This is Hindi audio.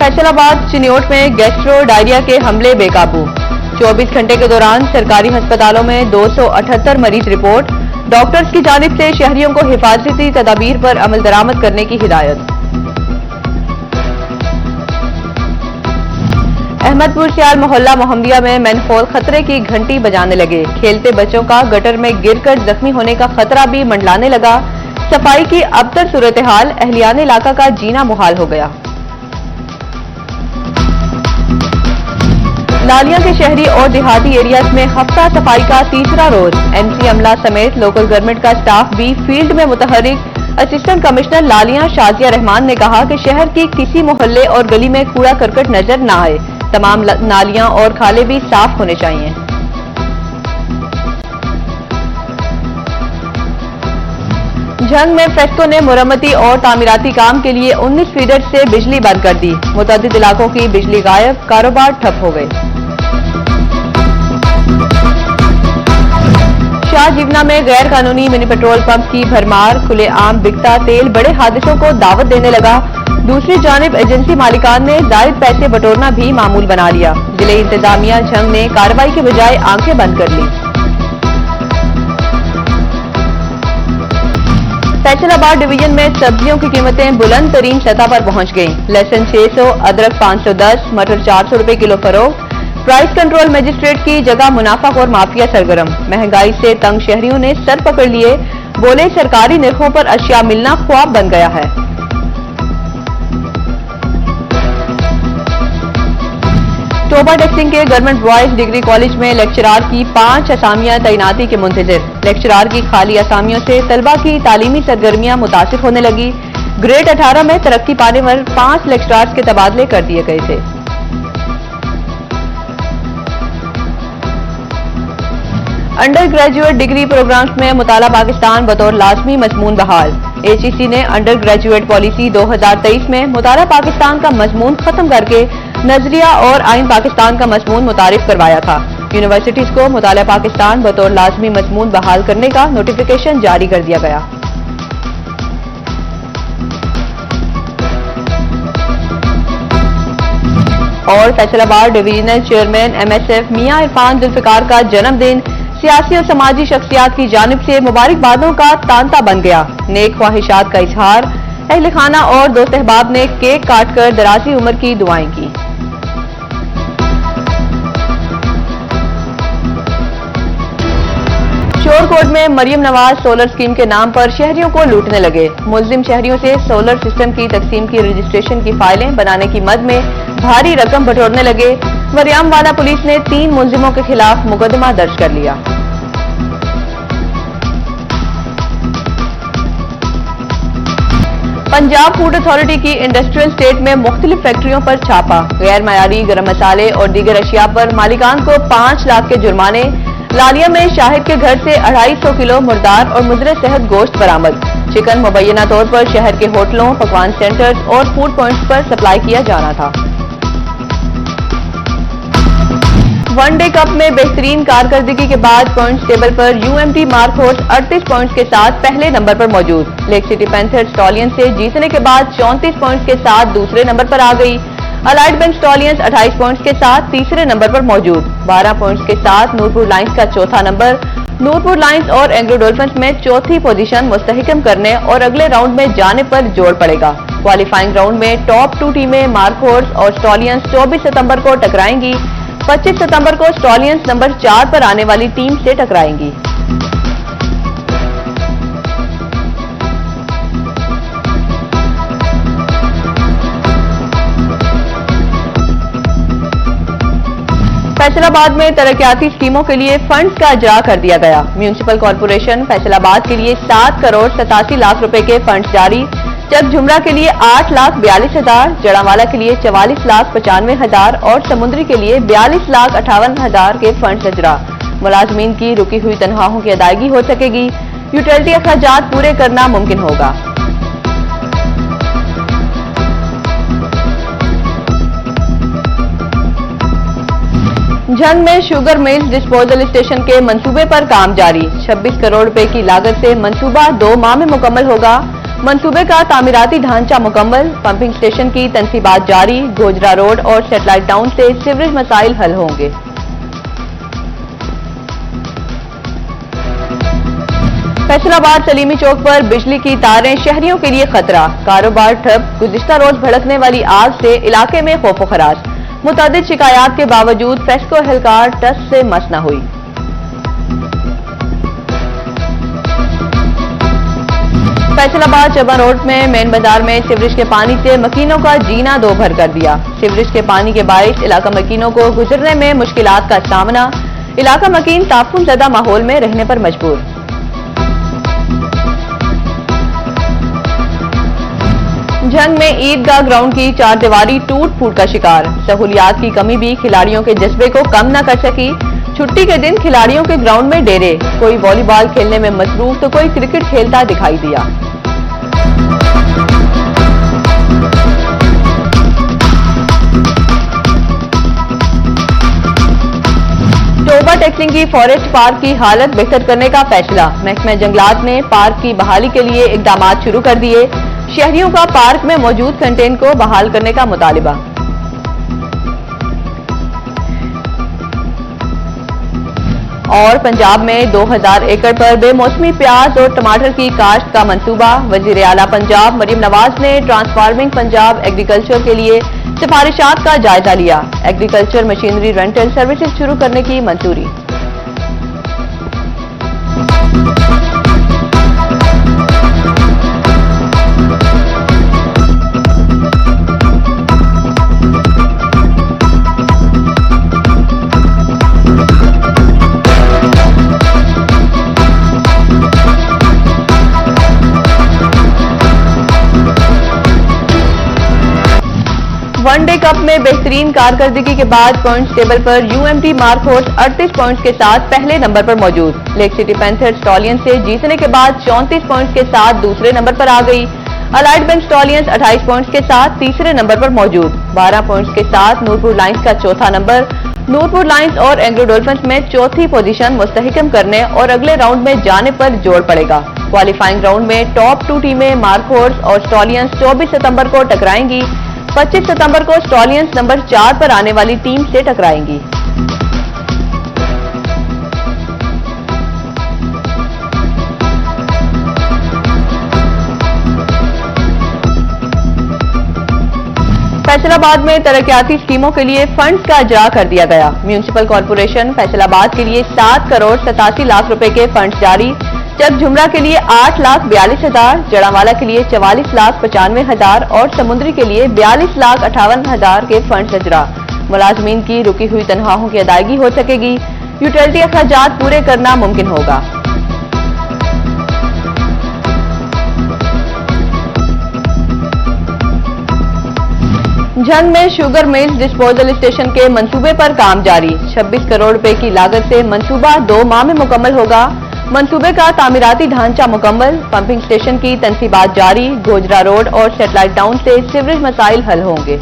फैसलाबाद चिन्योट में गैस्ट्रो डायरिया के हमले बेकाबू। 24 घंटे के दौरान सरकारी अस्पतालों में 278 मरीज रिपोर्ट। डॉक्टर्स की जानिब से शहरियों को हिफाजती तदाबीर पर अमल दरामद करने की हिदायत। अहमदपुर सियाल मोहल्ला मोहम्मदिया में मैनहोल खतरे की घंटी बजाने लगे। खेलते बच्चों का गटर में गिरकर जख्मी होने का खतरा भी मंडलाने लगा। सफाई की अबतर सूरत हाल, अहलियान इलाका का जीना मुहाल हो गया। लालिया के शहरी और देहाती एरियाज में हफ्ता सफाई का तीसरा रोज। एमसी अमला समेत लोकल गवर्नमेंट का स्टाफ भी फील्ड में मुतहरिक। असिस्टेंट कमिश्नर लालिया शाजिया रहमान ने कहा कि शहर की किसी मोहल्ले और गली में कूड़ा करकट नजर न आए। तमाम नालियां और खाले भी साफ होने चाहिए। झंग में फ्रेस्को ने मुरम्मती और तामीराती काम के लिए 19 फीडर से बिजली बंद कर दी। मुतअद्दिद इलाकों की बिजली गायब, कारोबार ठप हो गए। शाहजीवना में गैर कानूनी मिनी पेट्रोल पंप की भरमार। खुलेआम बिकता तेल बड़े हादसों को दावत देने लगा। दूसरी जानिब एजेंसी मालिकान ने जायद पैसे बटोरना भी मामूल बना लिया। जिले इंतजामिया झंग ने कार्रवाई के बजाय आंखें बंद कर ली। फैसलाबाद डिवीजन में सब्जियों की कीमतें बुलंद तरीन सतह पर पहुंच गईं। लहसुन 600, अदरक 510, मटर 400 रुपए किलो फरोख्त। प्राइस कंट्रोल मजिस्ट्रेट की जगह मुनाफाखोर माफिया सरगर्म। महंगाई से तंग शहरियों ने सर पकड़ लिए। बोले सरकारी निर्खों पर अशिया मिलना ख्वाब बन गया है। टोबा टेक्सिंग के गवर्नमेंट बॉयज डिग्री कॉलेज में लेक्चरार की 5 असामियां तैनाती के मुंतजिर। लेक्चरार की खाली असामियों से तलबा की तालीमी सरगर्मियां मुतासिर होने लगी। ग्रेड 18 में तरक्की पाने वाले 5 लेक्चरार्स के तबादले कर दिए गए थे। अंडर ग्रेजुएट डिग्री प्रोग्राम्स में मुताला पाकिस्तान बतौर लाजमी मजमून बहाल। एचईसी ने अंडर ग्रेजुएट पॉलिसी 2023 में मुताला पाकिस्तान का मजमून खत्म करके नजरिया और आइन पाकिस्तान का मजमून मुतारिफ करवाया था। यूनिवर्सिटीज को मुताला पाकिस्तान बतौर लाजमी मजमून बहाल करने का नोटिफिकेशन जारी कर दिया गया। और फैसलाबाद डिवीजनल चेयरमैन एमएसएफ मियां इरफान जुल्फिकार का जन्मदिन सियासी और समाजी शख्सियात की जानिब से मुबारकबादों का तांता बन गया। नेक ख्वाहिशात का इजहार। अहले खाना और दोस्त अहबाब ने केक काटकर दराजी उम्र की दुआएं की। शोरकोट में मरियम नवाज सोलर स्कीम के नाम पर शहरियों को लूटने लगे। मुल्जिम शहरियों से सोलर सिस्टम की तकसीम की रजिस्ट्रेशन की फाइलें बनाने की मद में भारी रकम बटोरने लगे। वरियामवाला पुलिस ने 3 मुल्जिमों के खिलाफ मुकदमा दर्ज कर लिया। पंजाब फूड अथॉरिटी की इंडस्ट्रियल स्टेट में मुख्तलिफ फैक्ट्रियों पर छापा। गैर मयारी गरम मसाले और दीगर अशिया पर मालिकान को 5 लाख के जुर्माने। लालिया में शाहिद के घर से 250 किलो मुर्दार और मुजरे सेहत गोश्त बरामद। चिकन मुबैना तौर पर शहर के होटलों, पकवान सेंटर्स और फूड पॉइंट्स पर सप्लाई किया जाना था। वनडे कप में बेहतरीन कारकर्दगी के बाद पॉइंट्स टेबल पर यूएमटी मार्क हॉर्स 38 पॉइंट्स के साथ पहले नंबर पर मौजूद। लेक सिटी पैंथर्स स्टॉलियंस से जीतने के बाद 34 पॉइंट्स के साथ दूसरे नंबर पर आ गई। अलाइड बैंक स्टॉलियंस 28 पॉइंट्स के साथ तीसरे नंबर पर मौजूद। 12 पॉइंट्स के साथ नूरपुर लाइन्स का चौथा नंबर। नूरपुर लाइन्स और एंग्लो डॉल्फिन्स में चौथी पोजीशन मुस्तहकम करने और अगले राउंड में जाने पर जोर पड़ेगा। क्वालिफाइंग राउंड में टॉप 2 टीमें मार्क हॉर्स और स्टॉलियंस 24 सितंबर को टकराएंगी। 25 सितंबर को स्टॉलियंस नंबर 4 पर आने वाली टीम से टकराएंगी। फैसलाबाद में तरक्याती स्कीमों के लिए फंड्स का इजरा कर दिया गया। म्यूनिसिपल कॉर्पोरेशन फैसलाबाद के लिए 7 करोड़ 87 लाख रुपए के फंड्स जारी। चकझुमरा के लिए 8,42,000, जड़ावाला के लिए 44,95,000 और समुद्री के लिए 42,58,000 के फंड्स इजरा। मुलाजमीन की रुकी हुई तनख्वाहों की अदायगी हो सकेगी। यूटिलिटी अखराजात पूरे करना मुमकिन होगा। झंग में शुगर मिल्स डिस्पोजल स्टेशन के मंसूबे पर काम जारी। 26 करोड़ रुपए की लागत से मंसूबा 2 माह में मुकम्मल होगा। मंसूबे का तामीराती ढांचा मुकम्मल, पंपिंग स्टेशन की तनसीबात जारी, गोजरा रोड और सैटेलाइट टाउन से सीवरेज मसाइल हल होंगे। फैसलाबाद सलीमी चौक पर बिजली की तारें शहरियों के लिए खतरा, कारोबार ठप, गुज़िश्ता रोज भड़कने वाली आग से इलाके में खौफो खराश। मुतअद्दिद शिकायत के बावजूद फेस्को एहलकार टस से मस न हुई। फैसलाबाद चबा रोड में मेन बाजार में सीवरेज के पानी से मकीनों का जीना दो भर कर दिया। सीवरेज के पानी के बायस इलाका मकीनों को गुजरने में मुश्किलात का सामना, इलाका मकीन ताफून ज़दा माहौल में रहने पर मजबूर। जंग में ईदगाह ग्राउंड की चारदीवारी टूट फूट का शिकार, सहूलियात की कमी भी खिलाड़ियों के जज्बे को कम न कर सकी। छुट्टी के दिन खिलाड़ियों के ग्राउंड में डेरे, कोई वॉलीबॉल खेलने में मसरूफ तो कोई क्रिकेट खेलता दिखाई दिया। टोबा टेक्सिंग की फॉरेस्ट पार्क की हालत बेहतर करने का फैसला, महकमा जंगलात ने पार्क की बहाली के लिए इकदाम शुरू कर दिए। शहरियों का पार्क में मौजूद कंटेन को बहाल करने का मुतालिबा। और पंजाब में 2000 एकड़ पर बेमौसमी प्याज और टमाटर की काश्त का मंसूबा, वजीर आला पंजाब मरियम नवाज ने ट्रांसफार्मिंग पंजाब एग्रीकल्चर के लिए सिफारिशात का जायजा लिया। एग्रीकल्चर मशीनरी रेंटल सर्विसेज शुरू करने की मंजूरी। वनडे कप में बेहतरीन कारकर्दगी के बाद पॉइंट्स टेबल पर यूएमटी मार्कहोर्स 38 पॉइंट्स के साथ पहले नंबर पर मौजूद। लेक सिटी पैंथर्स स्टॉलियंस से जीतने के बाद 34 पॉइंट्स के साथ दूसरे नंबर पर आ गई। अलाइड बैंक स्टॉलियंस 28 पॉइंट्स के साथ तीसरे नंबर पर मौजूद। 12 पॉइंट्स के साथ नूरपुर लाइंस का चौथा नंबर। नूरपुर लाइंस और एंग्लो डॉल्फिन्स में चौथी पोजीशन मुस्तहकम करने और अगले राउंड में जाने पर जोर पड़ेगा। क्वालिफाइंग राउंड में टॉप 2 टीमें मार्कहोर्स और स्टॉलियंस 24 सितंबर को टकराएंगी। 25 सितंबर को स्टॉलियंस नंबर 4 पर आने वाली टीम से टकराएंगी। फैसलाबाद में तरक्याती स्कीमों के लिए फंड्स का इजरा कर दिया गया। म्यूनिसिपल कॉर्पोरेशन फैसलाबाद के लिए 7 करोड़ 87 लाख रुपए के फंड्स जारी, जब झुमरा के लिए 8,42,000, जड़ावाला के लिए 44,95,000 और समुद्री के लिए 42,58,000 के फंड्स इजरा। मुलाजमीन की रुकी हुई तनख्वाहों की अदायगी हो सकेगी। यूटिलिटी अखराजात पूरे करना मुमकिन होगा। जंग में शुगर मिल्स डिस्पोजल स्टेशन के मंसूबे पर काम जारी। 26 करोड़ रुपए की लागत से मंसूबा 2 माह में मुकम्मल होगा। मंसूबे का तामीराती ढांचा मुकम्मल, पंपिंग स्टेशन की तनसीबात जारी, गोजरा रोड और सैटेलाइट टाउन से सीवरेज मसाइल हल होंगे।